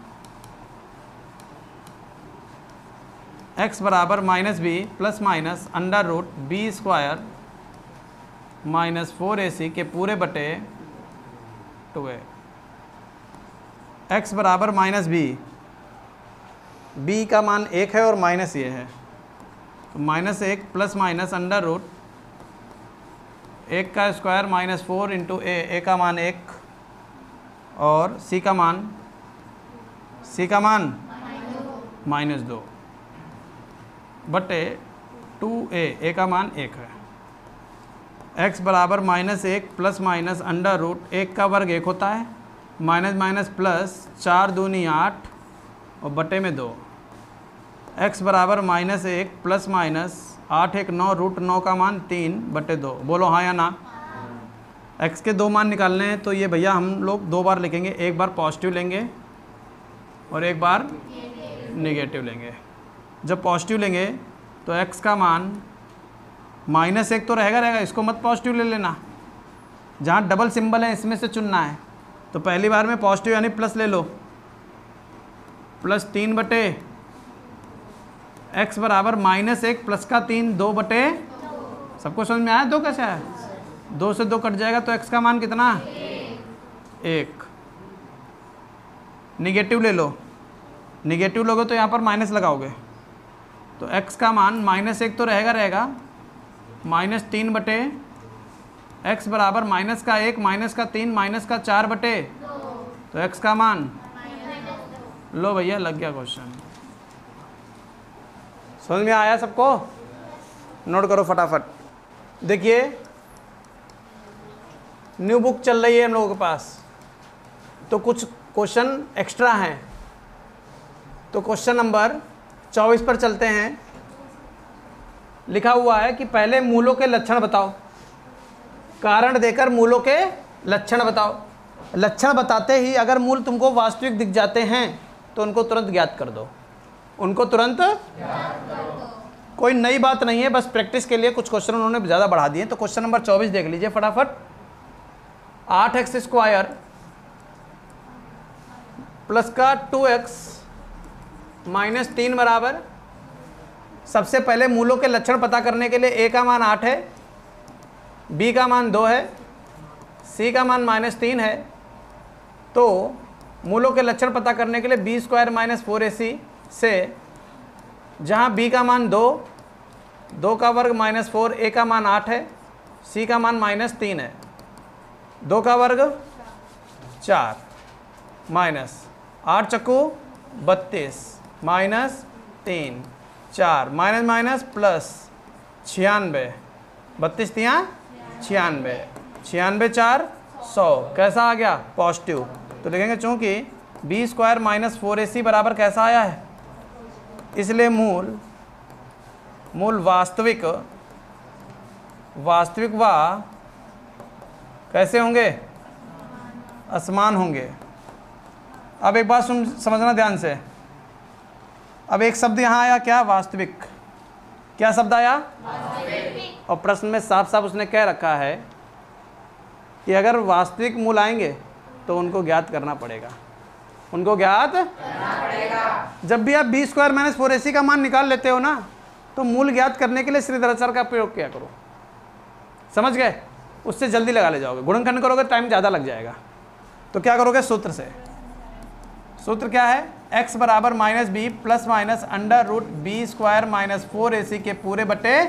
-b plus minus under root b square -4ac के पूरे बटे 2a। x बराबर -b, b का मान 1 है और माइनस ये है, तो -1 प्लस माइनस अंडर रूट 1 का स्क्वायर -4 इंटू a का मान 1 और c का मान -2 बटे 2a का मान 1 है। x बराबर -1 प्लस माइनस अंडर रूट 1 का वर्ग 1 होता है, माइनस माइनस प्लस 4 दूनी 8 और बटे में 2। x बराबर -1 प्लस माइनस 8 1 9 रूट 9 का मान 3 बटे 2। बोलो हाँ या ना? x के 2 मान निकालने हैं तो ये भैया हम लोग 2 बार लिखेंगे, एक बार पॉजिटिव लेंगे और एक बार नेगेटिव लेंगे। जब पॉजिटिव लेंगे तो x का मान -1 तो रहेगा, इसको मत पॉजिटिव ले लेना, जहाँ डबल सिंबल है इसमें से चुनना है। तो पहली बार में पॉजिटिव यानी प्लस ले लो, +3 बटे x बराबर -1 प्लस का 3 2 बटे, सबको समझ में आया 2 कैसे है? 2 से 2 कट जाएगा तो x का मान कितना? 1। निगेटिव ले लो, निगेटिव लोगे तो यहाँ पर माइनस लगाओगे तो x का मान -1 तो रहेगा, -3 बटे x बराबर माइनस का 1 माइनस का 3 माइनस का 4 बटे, तो x का मान, लो भैया लग गया क्वेश्चन। समझ में आया सबको? नोट करो फटाफट। देखिए न्यू बुक चल रही है हम लोगों के पास, तो कुछ क्वेश्चन एक्स्ट्रा हैं। तो क्वेश्चन नंबर 24 पर चलते हैं। लिखा हुआ है कि पहले मूलों के लक्षण बताओ, कारण देकर मूलों के लक्षण बताओ। लक्षण बताते ही अगर मूल तुमको वास्तविक दिख जाते हैं तो उनको तुरंत ज्ञात कर दो, उनको तुरंत कोई नई बात नहीं है, बस प्रैक्टिस के लिए कुछ क्वेश्चन उन्होंने ज़्यादा बढ़ा दिए। तो क्वेश्चन नंबर 24 देख लीजिए फटाफट। 8x स्क्वायर प्लस का 2x -3 बराबर, सबसे पहले मूलों के लक्षण पता करने के लिए a का मान 8 है, b का मान 2 है, c का मान -3 है। तो मूलों के लक्षण पता करने के लिए b स्क्वायर -4ac से, जहाँ b का मान 2, 2 का वर्ग -4, a का मान 8 है, c का मान -3 है, 2 का वर्ग 4 माइनस 8 चक्कू 32 -3 4 माइनस माइनस प्लस 96, 32 तियाँ 96, 96 4 100, कैसा आ गया? पॉजिटिव। तो लिखेंगे चूँकि b स्क्वायर -4ac बराबर कैसा आया है, इसलिए मूल वास्तविक व कैसे होंगे? असमान होंगे। अब एक बात समझना ध्यान से। अब एक शब्द यहाँ आया क्या? वास्तविक। क्या शब्द आया? वास्तविक। और प्रश्न में साफ साफ उसने कह रखा है कि अगर वास्तविक मूल आएंगे तो उनको ज्ञात करना पड़ेगा, उनको ज्ञात करना पड़ेगा। जब भी आप b स्क्वायर -4ac का मान निकाल लेते हो ना, तो मूल ज्ञात करने के लिए श्रीधराचार्य का प्रयोग किया करो। समझ गए? उससे जल्दी लगा ले जाओगे। गुणनखंड करोगे टाइम ज़्यादा लग जाएगा। तो क्या करोगे? सूत्र से। सूत्र क्या है? x बराबर -b plus minus under root b square -4ac के पूरे बटे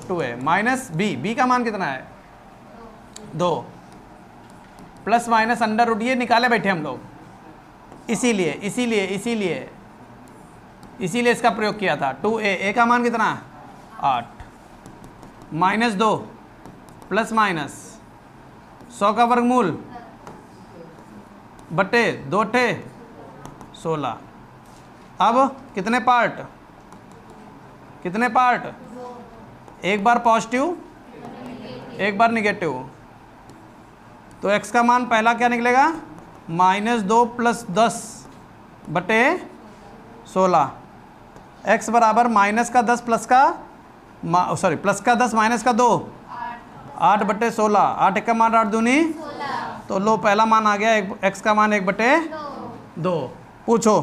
2a माइनस बी का मान कितना है 2 प्लस माइनस अंडर रूट, ये निकाले बैठे हम लोग, इसीलिए इसका प्रयोग किया था। 2a का मान कितना 8 माइनस 2 प्लस माइनस 100 का वर्गमूल बटे 2 टे 16। अब कितने पार्ट, एक बार पॉजिटिव एक बार निगेटिव, तो x का मान पहला क्या निकलेगा -2 प्लस 10 बटे 16। x बराबर माइनस का 10 प्लस का प्लस का 10 माइनस का 2 8 बटे 16। 8 का मान 8 दूनी, तो लो पहला मान आ गया x का मान 1 बटे 2। पूछो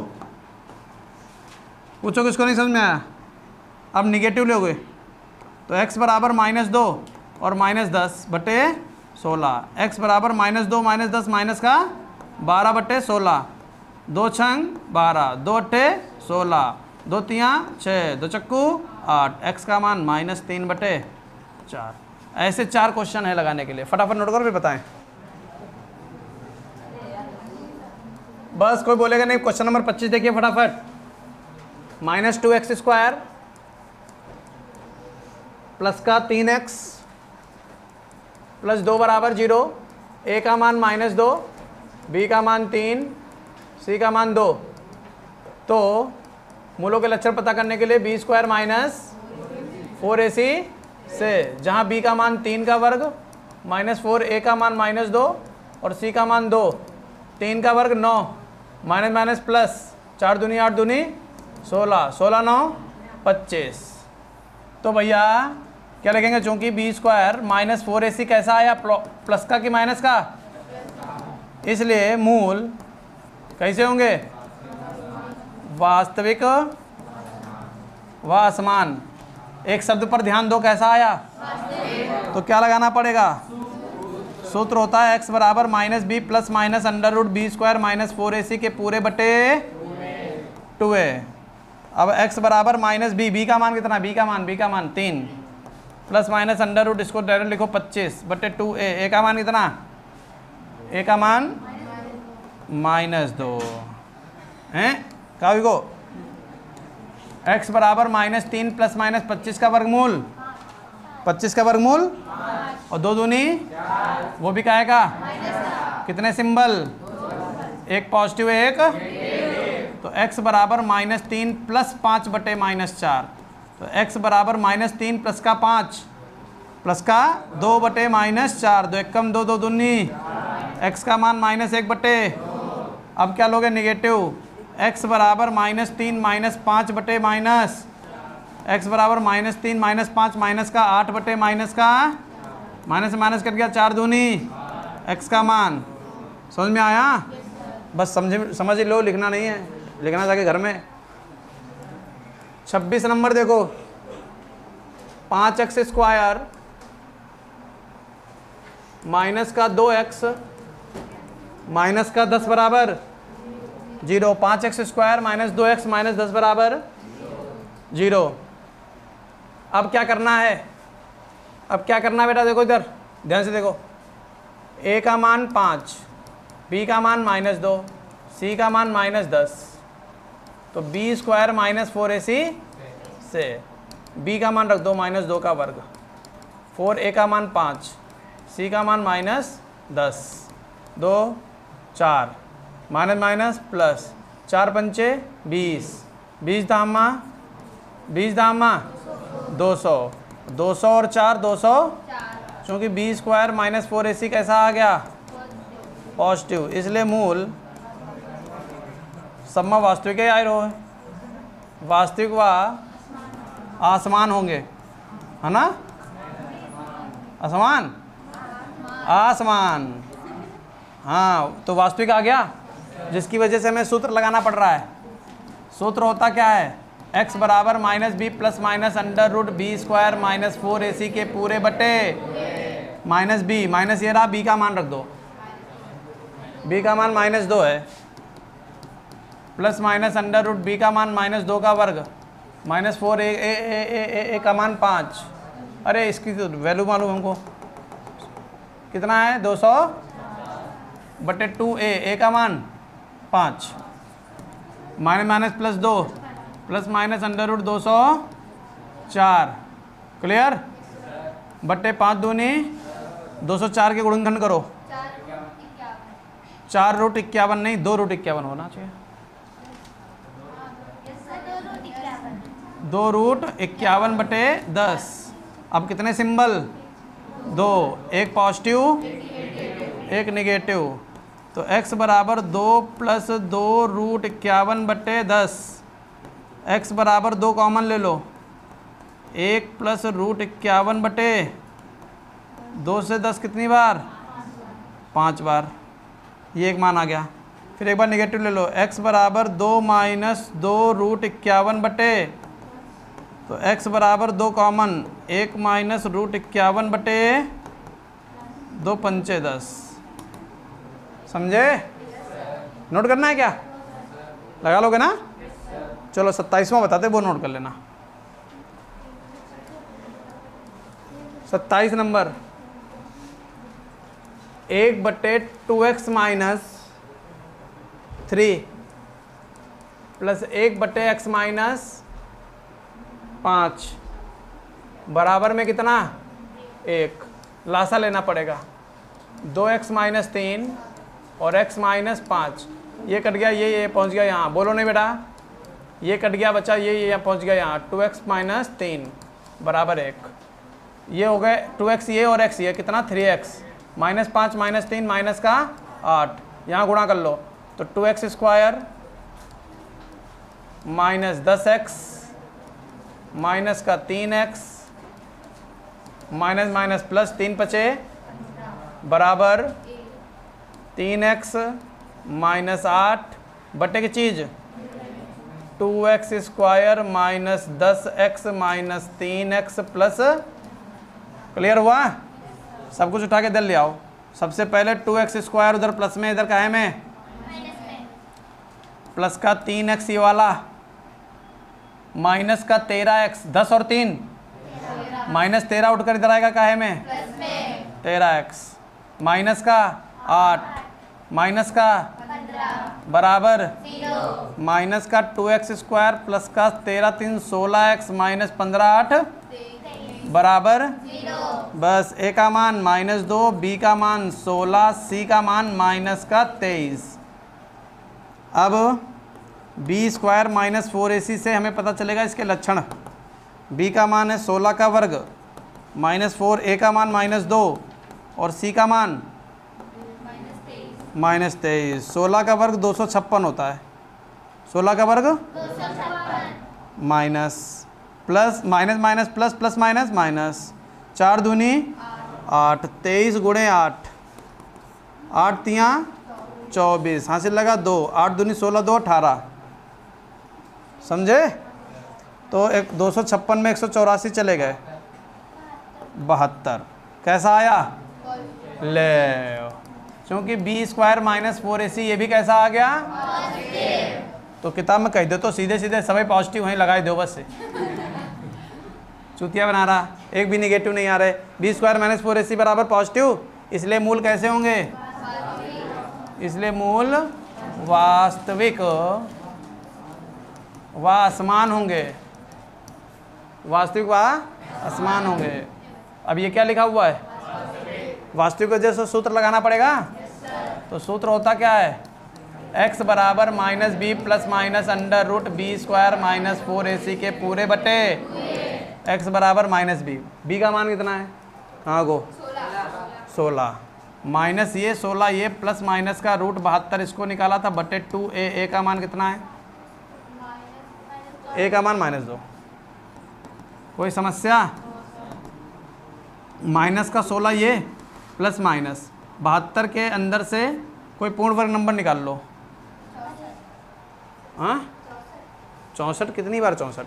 किसको नहीं समझ में आया। अब निगेटिव लोगे तो x बराबर -2 और -10 बटे 16। x बराबर -2 -10 माइनस का 12 बटे 16। 2 छंग 12, 2 अट्ठे 16, 2 तियाँ 6, 2 चक्कू 8। x का मान -3 बटे 4। ऐसे 4 क्वेश्चन है लगाने के लिए, फटाफट नोट करो फिर बताएं। बस कोई बोलेगा नहीं। क्वेश्चन नंबर 25 देखिए फटाफट। -2x² प्लस का 3x प्लस 2 बराबर 0। a का मान -2, b का मान 3, c का मान 2। तो मूलों के लक्षण पता करने के लिए b² माइनस 4ac से, जहाँ b का मान 3 का वर्ग -4, a का मान -2 और c का मान 2, 3 का वर्ग 9 माइनस माइनस प्लस 4 दूनी 8 दूनी 16, 16 9 25। तो भैया क्या लिखेंगे, चूंकि b² माइनस 4ac कैसा आया, प्लस का कि माइनस का, इसलिए मूल कैसे होंगे, वास्तविक व असमान। एक शब्द पर ध्यान दो, कैसा आया, तो क्या लगाना पड़ेगा, सूत्र होता है x बराबर -b plus minus under root b² minus 4ac के पूरे बटे 2a। अब x बराबर -b का मान कितना, b का मान 3 प्लस माइनस अंडर रूट, इसको डायरेक्ट लिखो 25 बटे 2a। a का मान कितना, a का मान -2 हैं, कहा को x बराबर -3 प्लस माइनस 25 का वर्गमूल, 25 का वर्गमूल और 2 दूनी वो भी क्या का, कितने सिंबल, एक पॉजिटिव एक, तो x बराबर -3 प्लस 5 बटे -4। तो x बराबर -3 प्लस का 5 प्लस का 2 बटे -4, 2 एकम 2, 2 दूनी, x का मान -1 बटे। अब क्या लोगे, निगेटिव, x बराबर -3 -5 बटे माइनस, x बराबर -3 -5 माइनस का 8 बटे माइनस का, माइनस से माइनस कट गया 4 दूनी, x का मान। समझ में आया, बस समझ लो, लिखना नहीं है, लिखना जाके घर में। 26 नंबर देखो, 5x² माइनस का 2x माइनस का 10 बराबर 0। 5x² माइनस 2x माइनस 10 बराबर 0। अब क्या करना है, बेटा, देखो इधर ध्यान से देखो। a का मान 5, b का मान -2, c का मान -10, तो b² माइनस 4ac से b का मान रख दो -2 का वर्ग, 4a का मान 5, c का मान -10, 2 4 माइनस माइनस प्लस, 4 पंचे 20, 20 धामा 200, 200 और 4 200, क्योंकि b² माइनस 4ac कैसा आ गया, पॉजिटिव, इसलिए मूल सब में वास्तविक ही आए रहो, वास्तविक व आसमान होंगे, है ना, आसमान, हाँ, तो वास्तविक आ गया, जिसकी वजह से हमें सूत्र लगाना पड़ रहा है। सूत्र होता क्या है, x बराबर -b plus minus under root b² minus 4ac के पूरे बटे -b, माइनस ये रहा, b का मान रख दो, b का मान -2 है, plus minus under root b का मान -2 का वर्ग, -4 a का मान 5, अरे इसकी तो वैल्यू मालूम हमको, कितना है 200 बटे 2a, ए का मान 5, minus minus plus 2 plus minus under root 204, clear, बटे 5 दूनी 204 के गुणनखंड करो, 4 रूट 51 नहीं 2 रूट 51 होना चाहिए, 2 रूट 51 बटे 10। अब कितने सिंबल, 2, एक पॉजिटिव एक नेगेटिव, तो x बराबर 2 प्लस 2 रूट 51 बटे 10, x बराबर 2 कॉमन ले लो, 1 प्लस रूट 51 बटे 2 से 10 कितनी बार, 5 बार, ये एक मान आ गया। फिर एक बार नेगेटिव ले लो, x बराबर 2 माइनस 2 रूट 51 बटे, तो x बराबर 2 कॉमन, 1 माइनस रूट 51 बटे 2 पंचे 10, समझे? नोट करना है क्या, लगा लोगे ना? चलो 27वां बताते, वो नोट कर लेना। 27 नंबर, 1 बटे 2x माइनस 3 प्लस 1 बटे x माइनस 5 बराबर में कितना, 1, लासा लेना पड़ेगा, 2x माइनस 3 और x माइनस 5, ये कट गया, ये पहुंच गया यहाँ, बोलो नहीं बेटा, ये कट गया बच्चा, ये यहाँ पहुंच गया यहाँ, 2x माइनस 3 बराबर 1, ये हो गए 2x ये और x ये कितना, 3x, माइनस 5 माइनस 3 माइनस का 8, यहाँ गुणा कर लो, तो 2x square minus 10x minus का 3x माइनस माइनस प्लस 3 बचे बराबर 3x माइनस 8 बटे की चीज़ 2x square minus 10x minus 3x plus, clear हुआ? सब कुछ उठा के इधर ले आओ। सबसे पहले 2x स्क्वायर उधर प्लस में, इधर का है में प्लस का 3x ये वाला, माइनस का 13x, 10 और 3 माइनस 13 उठकर इधर आएगा, काहे में 13x, माइनस का 8 माइनस का 15 बराबर माइनस का 2x स्क्वायर प्लस का 13 3 16x माइनस 15 8 बराबर 0। बस a का मान -2, b का मान 16, c का मान माइनस का 23। अब b स्क्वायर माइनस 4ac से हमें पता चलेगा इसके लक्षण। b का मान है 16 का वर्ग -4, a का मान -2 और c का मान -23। 16 का वर्ग 256 होता है। 16 का वर्ग minus plus minus minus plus plus minus minus, 4 दूनी 8, 23 गुणे 8, 8 तियाँ 24, हासिल लगा 2, 8 दूनी 16, 2 18, समझे? तो 256 में 184 चले गए, 72 कैसा आया? ले, क्योंकि b स्क्वायर माइनस 4ac ये भी कैसा आ गया? पॉजिटिव। तो किताब में कह दो तो सीधे सीधे सभी पॉजिटिव वहीं लगाए दो, बस से चूतिया बना रहा, एक भी निगेटिव नहीं आ रहे। b स्क्वायर माइनस 4ac बराबर पॉजिटिव, इसलिए मूल कैसे होंगे? इसलिए मूल वास्तविक व असमान होंगे, वास्तविक व असमान होंगे। अब ये क्या लिखा हुआ है? वास्तविक वजह से सूत्र लगाना पड़ेगा। तो सूत्र होता क्या है? x बराबर -b plus minus under root b square minus 4ac के पूरे बटे x बराबर -b। b का मान कितना है? हाँ गो 16 माइनस ये 16 ये प्लस माइनस का रूट 72 इसको निकाला था बटे 2a। a का मान कितना है? a का मान -2। कोई समस्या? माइनस का 16 ये प्लस माइनस 72 के अंदर से कोई पूर्ण वर्ग नंबर निकाल लो। हाँ 64 कितनी बार 64?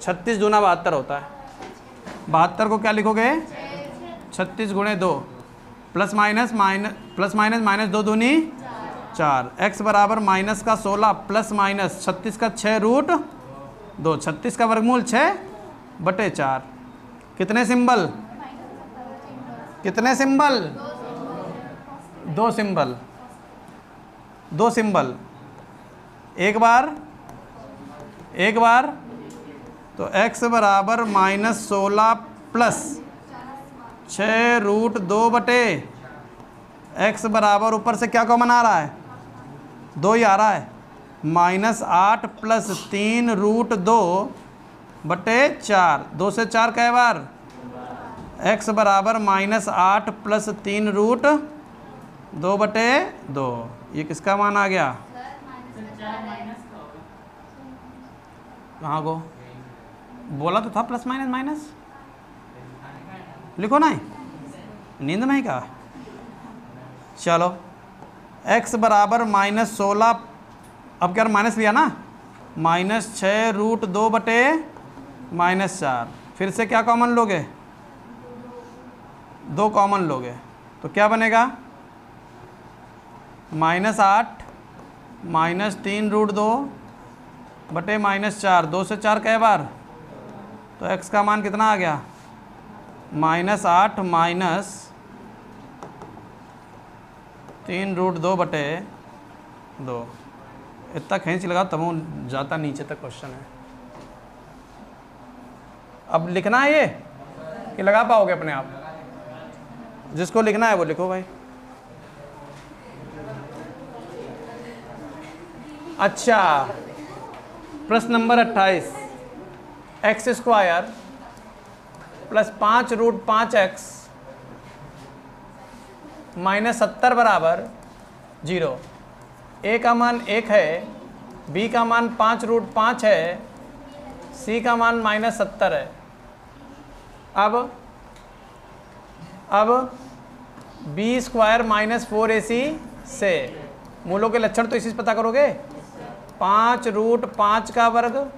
36 दूना 72 होता है। 72 को क्या लिखोगे? 36 गुणे 2 प्लस माइनस माइनस 2 दूनी 4। x बराबर माइनस का 16 प्लस माइनस 36 का 6 रूट 2। 36 का वर्गमूल 6/4। कितने सिंबल? कितने सिंबल? 2 सिंबल। 2 सिंबल। एक बार तो x बराबर -16 प्लस 6√2 बटे x बराबर ऊपर से क्या कॉमन आ रहा है? 2 ही आ रहा है। -8 प्लस 3√2 बटे 4। 2 से 4 कै बार? x बराबर -8 प्लस 3√2 बटे 2। ये किसका मान आ गया? कहाँ को बोला तो था प्लस माइनस माइनस, लिखो ना, नींद में ही कहा। चलो x बराबर -16, अब क्या माइनस लिया ना, -6√2 बटे -4। फिर से क्या कॉमन लोगे? 2 कॉमन लोगे तो क्या बनेगा? -8 -3√2 बटे -4। 2 से 4 कै बार? तो x का मान कितना आ गया? -8 -3√2 बटे 2। इतना खींच लगा तब जाता नीचे तक क्वेश्चन है। अब लिखना है ये कि लगा पाओगे अपने आप? जिसको लिखना है वो लिखो भाई। अच्छा, प्रश्न नंबर 28। x² प्लस 5√5x -70 बराबर 0। a का मान 1 है, b का मान 5√5 है, c का मान -70 है। अब b² -4ac से मूलों के लक्षण तो इसी से पता करोगे। 5√5 का वर्ग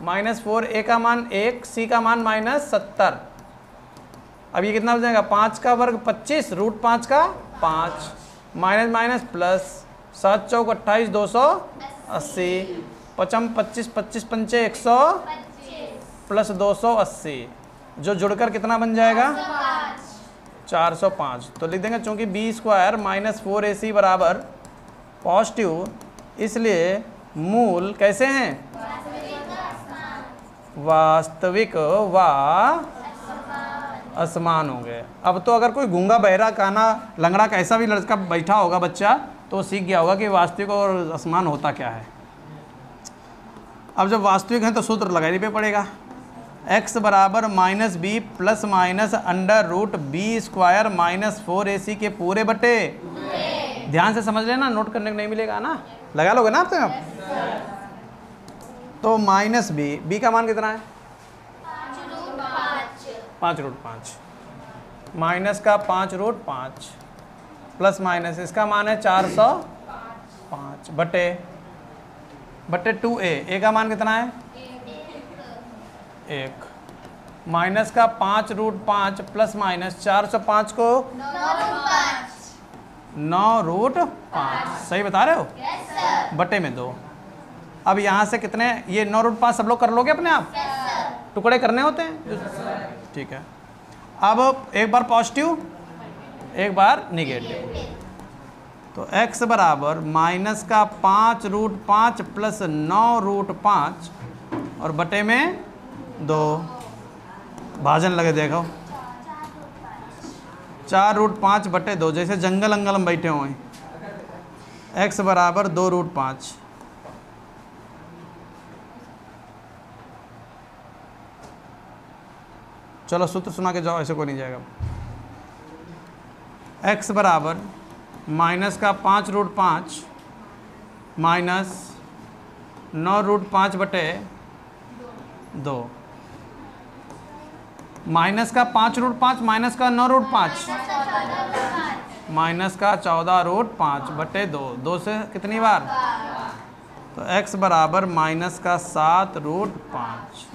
-4, a का मान 1, c का मान -70। अब ये कितना हो जाएगा? 5 का वर्ग 25, √5 का 5, माइनस माइनस प्लस, 7 चौक 28, 280, 55 25 25 पंचे 100 प्लस 280, जो जुड़कर कितना बन जाएगा? 405। तो लिख देंगे चूंकि b² -4ac बराबर पॉजिटिव, इसलिए मूल कैसे हैं? वास्तविक व असमान हो गए। अब तो अगर कोई गूंगा बहरा काना लंगड़ा कैसा भी लड़का बैठा होगा बच्चा तो सीख गया होगा कि वास्तविक और असमान होता क्या है। अब जब वास्तविक है तो सूत्र लगाने पे पड़ेगा। x बराबर -b plus minus √b² -4ac के पूरे बटे। ध्यान से समझ लेना, नोट करने को नहीं मिलेगा ना, लगा लोगे ना आप तो। तो -b का मान कितना है? 5√5 माइनस का 5√5 प्लस माइनस इसका मान है 405 बटे 2a। a का मान कितना है? 1 माइनस का 5√5 प्लस माइनस 405 को 9√5 सही बता रहे हो? yes, बटे में 2। अब यहाँ से कितने, ये 9√5 सब लोग कर लोगे अपने आप? yes, टुकड़े करने होते हैं। ठीक है, अब एक बार पॉजिटिव एक बार निगेटिव। तो x बराबर माइनस का 5√5 प्लस 9√5 और बटे में 2। भाजन लगे देखो, 4√5 बटे 2, जैसे जंगल अंगल में बैठे हुए। x बराबर 2√5। चलो सूत्र सुना के जाओ, ऐसे कोई नहीं जाएगा। x बराबर माइनस का 5√5 माइनस 9√5 बटे 2। माइनस का 5√5 माइनस का 9√5 माइनस का 14√5 बटे 2। 2 से कितनी बार? तो x बराबर माइनस का 7√5।